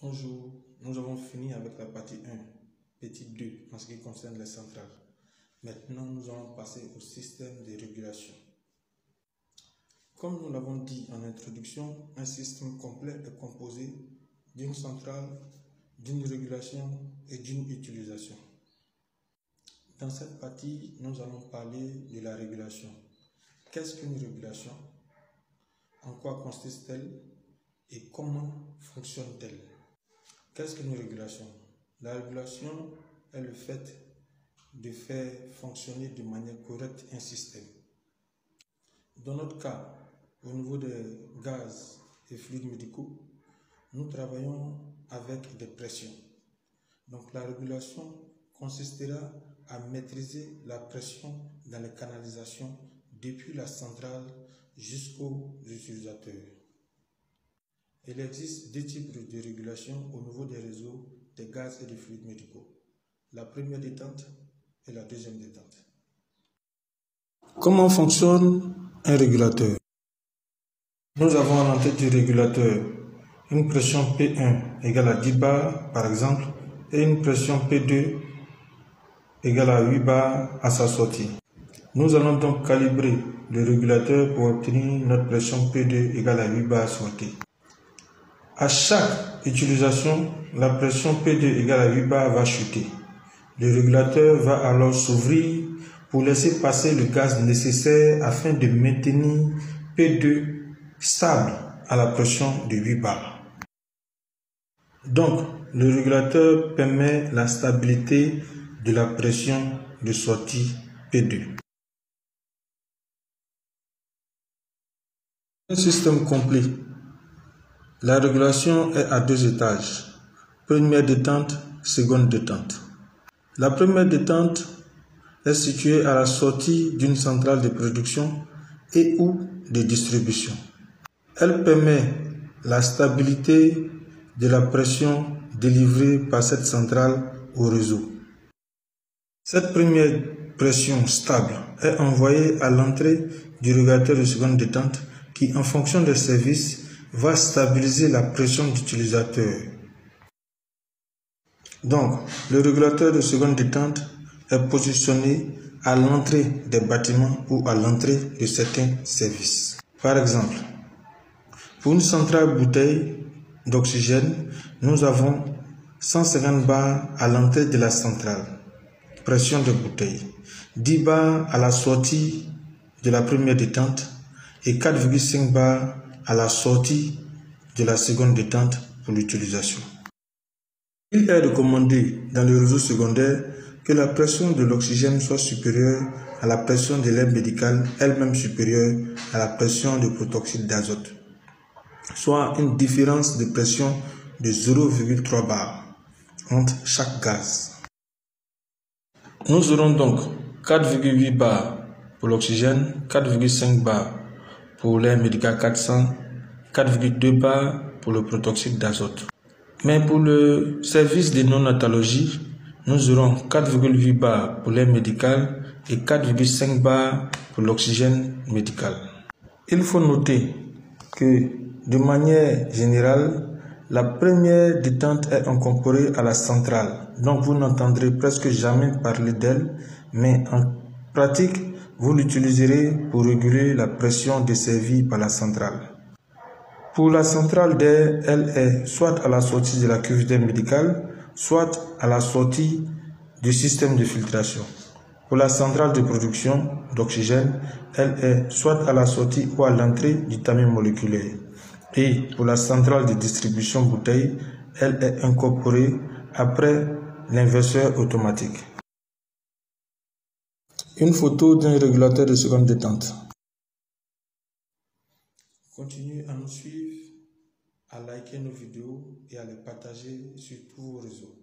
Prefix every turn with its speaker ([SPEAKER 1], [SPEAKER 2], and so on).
[SPEAKER 1] Bonjour, nous avons fini avec la partie 1, petit 2 en ce qui concerne les centrales. Maintenant, nous allons passer au système de régulation. Comme nous l'avons dit en introduction, un système complet est composé d'une centrale, d'une régulation et d'une utilisation. Dans cette partie, nous allons parler de la régulation. Qu'est-ce qu'une régulation? En quoi consiste-t-elle? Et comment fonctionne-t-elle? Qu'est-ce qu'une régulation? La régulation est le fait de faire fonctionner de manière correcte un système. Dans notre cas, au niveau des gaz et fluides médicaux, nous travaillons avec des pressions. Donc la régulation consistera à maîtriser la pression dans les canalisations depuis la centrale jusqu'aux utilisateurs. Il existe deux types de régulation au niveau des réseaux des gaz et des fluides médicaux. La première détente et la deuxième détente. Comment fonctionne un régulateur? Nous avons à l'entrée du régulateur une pression P1 égale à 10 bars par exemple et une pression P2 égale à 8 bars à sa sortie. Nous allons donc calibrer le régulateur pour obtenir notre pression P2 égale à 8 bars sortie. À chaque utilisation, la pression P2 égale à 8 bars va chuter. Le régulateur va alors s'ouvrir pour laisser passer le gaz nécessaire afin de maintenir P2 stable à la pression de 8 bars. Donc, le régulateur permet la stabilité de la pression de sortie P2. Un système complet. La régulation est à deux étages. Première détente, seconde détente. La première détente est située à la sortie d'une centrale de production et ou de distribution. Elle permet la stabilité de la pression délivrée par cette centrale au réseau. Cette première pression stable est envoyée à l'entrée du régulateur de seconde détente qui, en fonction des services, va stabiliser la pression d'utilisateur. Donc, le régulateur de seconde détente est positionné à l'entrée des bâtiments ou à l'entrée de certains services. Par exemple, pour une centrale bouteille d'oxygène, nous avons 150 bars à l'entrée de la centrale, pression de bouteille, 10 bars à la sortie de la première détente et 4,5 bars à la sortie de la seconde détente pour l'utilisation. Il est recommandé dans le réseau secondaire que la pression de l'oxygène soit supérieure à la pression de l'air médical, elle-même supérieure à la pression de protoxyde d'azote, soit une différence de pression de 0,3 bars entre chaque gaz. Nous aurons donc 4,8 bars pour l'oxygène, 4,5 bars pour l'air médical 400, 4,2 bars pour le protoxyde d'azote. Mais pour le service de non-natalogie, nous aurons 4,8 bars pour l'air médical et 4,5 bars pour l'oxygène médical. Il faut noter que, de manière générale, la première détente est incorporée à la centrale. Donc vous n'entendrez presque jamais parler d'elle, mais en pratique, vous l'utiliserez pour réguler la pression desservie par la centrale. Pour la centrale d'air, elle est soit à la sortie de la cuve d'air médicale, soit à la sortie du système de filtration. Pour la centrale de production d'oxygène, elle est soit à la sortie ou à l'entrée du tamis moléculaire. Et pour la centrale de distribution bouteille, elle est incorporée après l'inverseur automatique. Une photo d'un régulateur de seconde détente. Continuez à nous suivre, à liker nos vidéos et à les partager sur tous vos réseaux.